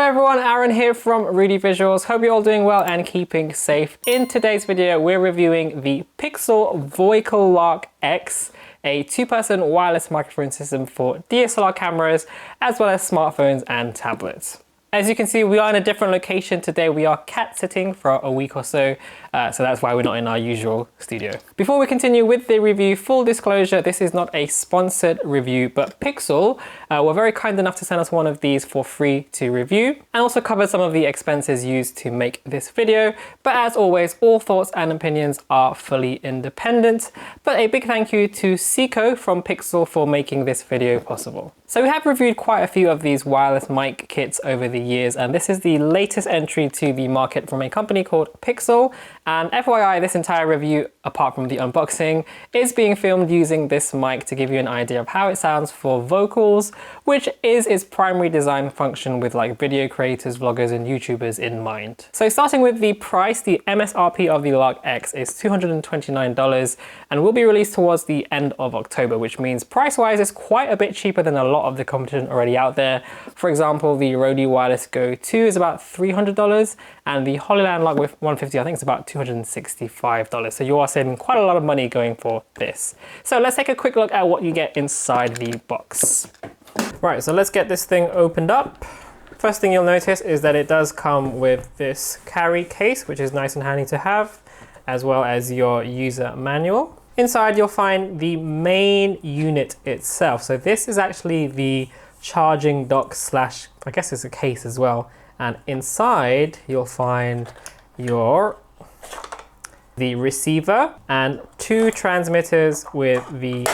everyone, Aaron here from Rudy Visuals. Hope you're all doing well and keeping safe. In today's video, we're reviewing the Pixel Voical Lark X, a two-person wireless microphone system for DSLR cameras, as well as smartphones and tablets. As you can see, we are in a different location today. We are cat sitting for a week or so, so that's why we're not in our usual studio. Before we continue with the review, full disclosure, this is not a sponsored review, but Pixel were very kind enough to send us one of these for free to review, and also cover some of the expenses used to make this video. But as always, all thoughts and opinions are fully independent. But a big thank you to Seiko from Pixel for making this video possible. So we have reviewed quite a few of these wireless mic kits over the years, and this is the latest entry to the market from a company called Pixel. And FYI, this entire review, apart from the unboxing, is being filmed using this mic to give you an idea of how it sounds for vocals, which is its primary design function with like video creators, vloggers, and YouTubers in mind. So starting with the price, the MSRP of the Lark X is $229 and will be released towards the end of October, which means price-wise it's quite a bit cheaper than a lot of the competition already out there. For example, the Rode Wireless Go 2 is about $300, and the Hollyland Lark with 150, I think it's about $265. So you are saving quite a lot of money going for this. So let's take a quick look at what you get inside the box. Right, so let's get this thing opened up. First thing you'll notice is that it does come with this carry case, which is nice and handy to have, as well as your user manual. Inside you'll find the main unit itself. So this is actually the charging dock slash, I guess it's a case as well. And inside you'll find the receiver and two transmitters with the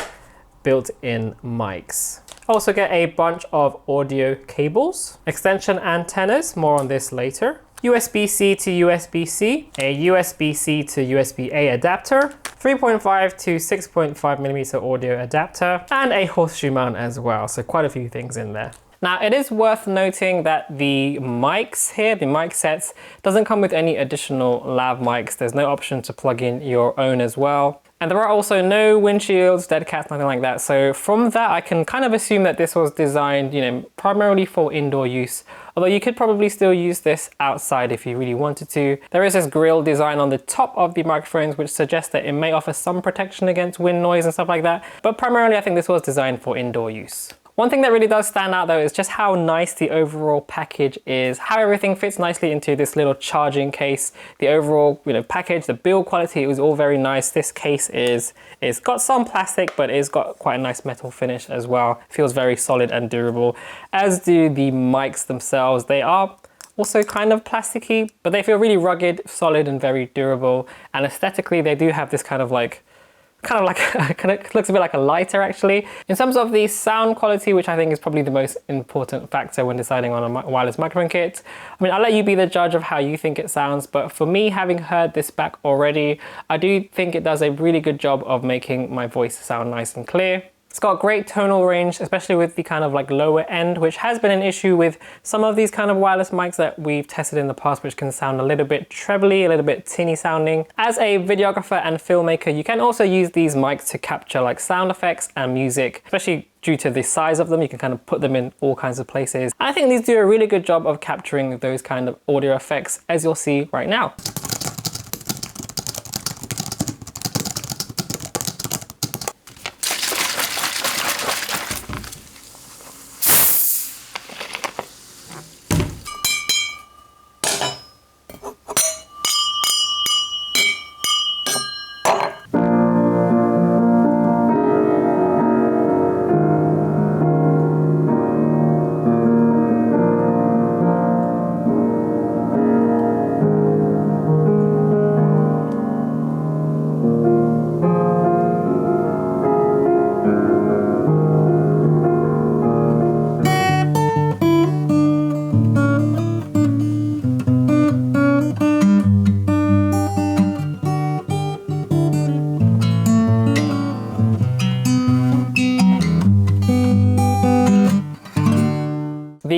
built-in mics. Also get a bunch of audio cables, extension antennas, more on this later, USB-C to USB-C, a USB-C to USB-A adapter, 3.5 to 6.5 millimeter audio adapter, and a horseshoe mount as well. So quite a few things in there. Now, it is worth noting that the mics here, the mic sets, doesn't come with any additional lav mics. There's no option to plug in your own as well. And there are also no windshields, dead cats, nothing like that. So from that, I can kind of assume that this was designed, primarily for indoor use. Although you could probably still use this outside if you really wanted to. There is this grille design on the top of the microphones, which suggests that it may offer some protection against wind noise and stuff like that. But primarily, I think this was designed for indoor use. One thing that really does stand out though is just how nice the overall package is, how everything fits nicely into this little charging case. The overall package, the build quality, was all very nice. This case it's got some plastic, but it's got quite a nice metal finish as well. Feels very solid and durable, as do the mics themselves. They are also kind of plasticky, but they feel really rugged, solid, and very durable. And aesthetically, they do have this kind of looks a bit like a lighter actually. In terms of the sound quality, which I think is probably the most important factor when deciding on a wireless microphone kit, I mean, I'll let you be the judge of how you think it sounds, but for me, having heard this back already, I do think it does a really good job of making my voice sound nice and clear. It's got great tonal range, especially with the kind of lower end, which has been an issue with some of these kind of wireless mics that we've tested in the past, which can sound a little bit trebly, a little bit tinny sounding. As a videographer and filmmaker, you can also use these mics to capture sound effects and music, especially due to the size of them. You can kind of put them in all kinds of places. I think these do a really good job of capturing those kind of audio effects, as you'll see right now.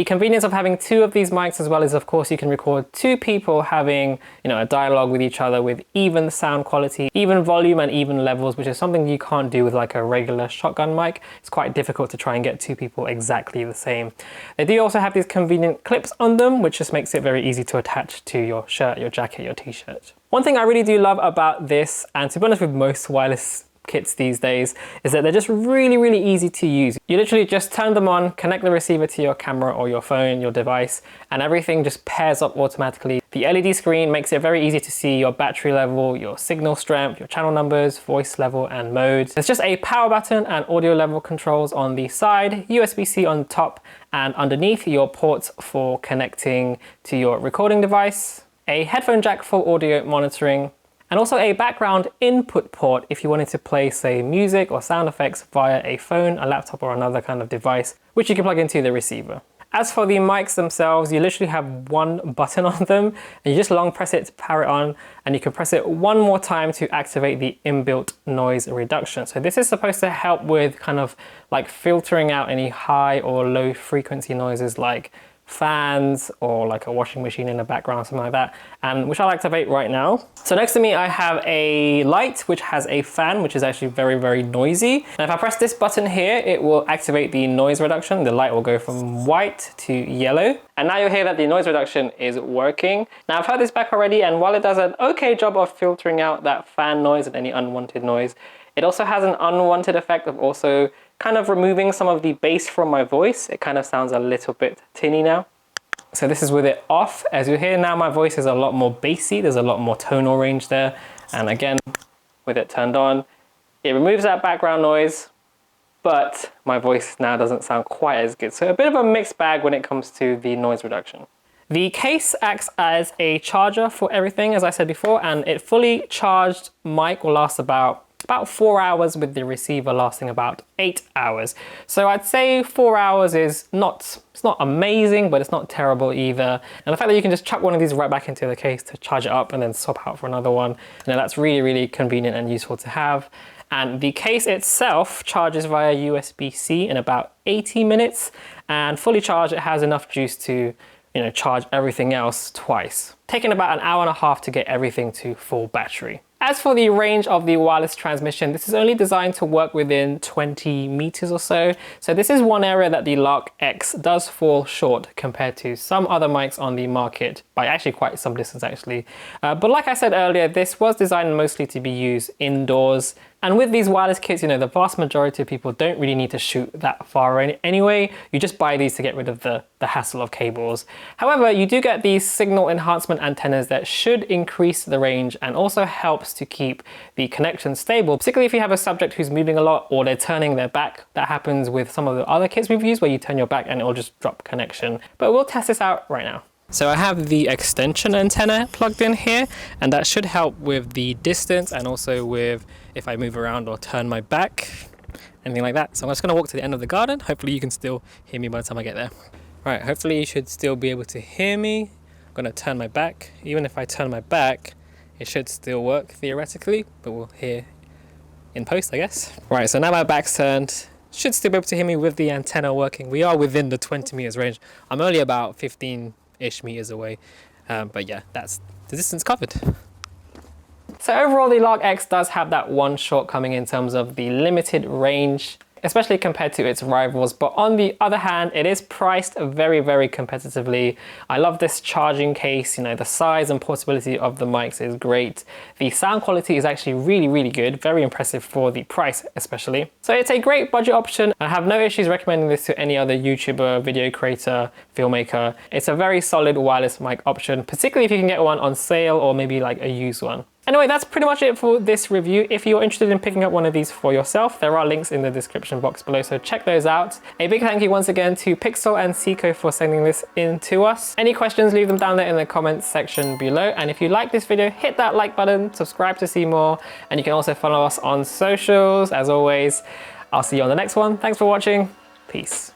convenience of having two of these mics as well is, of course, you can record two people having, a dialogue with each other with even sound quality, even volume and even levels, which is something you can't do with like a regular shotgun mic. It's quite difficult to try and get two people exactly the same. They do also have these convenient clips on them, which just makes it very easy to attach to your shirt, your jacket, your t-shirt. One thing I really do love about this, and to be honest with most wireless kits these days, is that they're just really easy to use. You literally just turn them on, connect the receiver to your camera or your phone, your device, and everything just pairs up automatically. The LED screen makes it very easy to see your battery level, your signal strength, your channel numbers, voice level and modes. There's just a power button and audio level controls on the side, USB-C on top, and underneath your ports for connecting to your recording device, a headphone jack for audio monitoring, and also a background input port if you wanted to play, say, music or sound effects via a phone, a laptop, or another kind of device, which you can plug into the receiver. As for the mics themselves, you literally have one button on them, and you just long press it to power it on, and you can press it one more time to activate the inbuilt noise reduction. So this is supposed to help with kind of like filtering out any high or low frequency noises like fans or like a washing machine in the background, something like that, and which I'll activate right now. So next to me I have a light which has a fan, which is actually very noisy. And if I press this button here, it will activate the noise reduction. The light will go from white to yellow, and now you'll hear that the noise reduction is working. Now I've heard this back already, and while it does an okay job of filtering out that fan noise and any unwanted noise, it also has an unwanted effect of also kind of removing some of the bass from my voice. It kind of sounds a little bit tinny now. So this is with it off. As you hear now, my voice is a lot more bassy. There's a lot more tonal range there. And again, with it turned on, it removes that background noise, but my voice now doesn't sound quite as good. So a bit of a mixed bag when it comes to the noise reduction. The case acts as a charger for everything, as I said before, and it fully charged mic will last about 4 hours, with the receiver lasting about 8 hours. So I'd say 4 hours is it's not amazing, but it's not terrible either. And the fact that you can just chuck one of these right back into the case to charge it up and then swap out for another one, that's really convenient and useful to have. And the case itself charges via USB-C in about 80 minutes, and fully charged it has enough juice to charge everything else twice, taking about an hour and a half to get everything to full battery. As for the range of the wireless transmission, this is only designed to work within 20 meters or so. So this is one area that the Lark X does fall short compared to some other mics on the market by actually quite some distance actually. But like I said earlier, this was designed mostly to be used indoors. And with these wireless kits, the vast majority of people don't really need to shoot that far anyway. You just buy these to get rid of the hassle of cables. However, you do get these signal enhancement antennas that should increase the range and also helps to keep the connection stable, particularly if you have a subject who's moving a lot or they're turning their back. That happens with some of the other kits we've used where you turn your back and it'll just drop connection. But we'll test this out right now. So I have the extension antenna plugged in here, and that should help with the distance and also with if I move around or turn my back, anything like that. So I'm just going to walk to the end of the garden. Hopefully you can still hear me by the time I get there. Right, hopefully you should still be able to hear me. I'm going to turn my back. Even if I turn my back, it should still work theoretically, but we'll hear in post, I guess. Right, so now my back's turned. Should still be able to hear me with the antenna working. We are within the 20 meters range. I'm only about 15-ish meters away, but yeah, that's the distance covered. So overall, the Lark X does have that one shortcoming in terms of the limited range, especially compared to its rivals. But on the other hand, it is priced very competitively. I love this charging case. The size and portability of the mics is great. The sound quality is actually really good, very impressive for the price especially. So it's a great budget option. I have no issues recommending this to any other YouTuber, video creator, filmmaker. It's a very solid wireless mic option, particularly if you can get one on sale or maybe like a used one. Anyway, that's pretty much it for this review. If you're interested in picking up one of these for yourself, there are links in the description box below, so check those out. A big thank you once again to Pixel and Seiko for sending this in to us. Any questions, leave them down there in the comments section below. And if you like this video, hit that like button, subscribe to see more, and you can also follow us on socials. As always, I'll see you on the next one. Thanks for watching. Peace.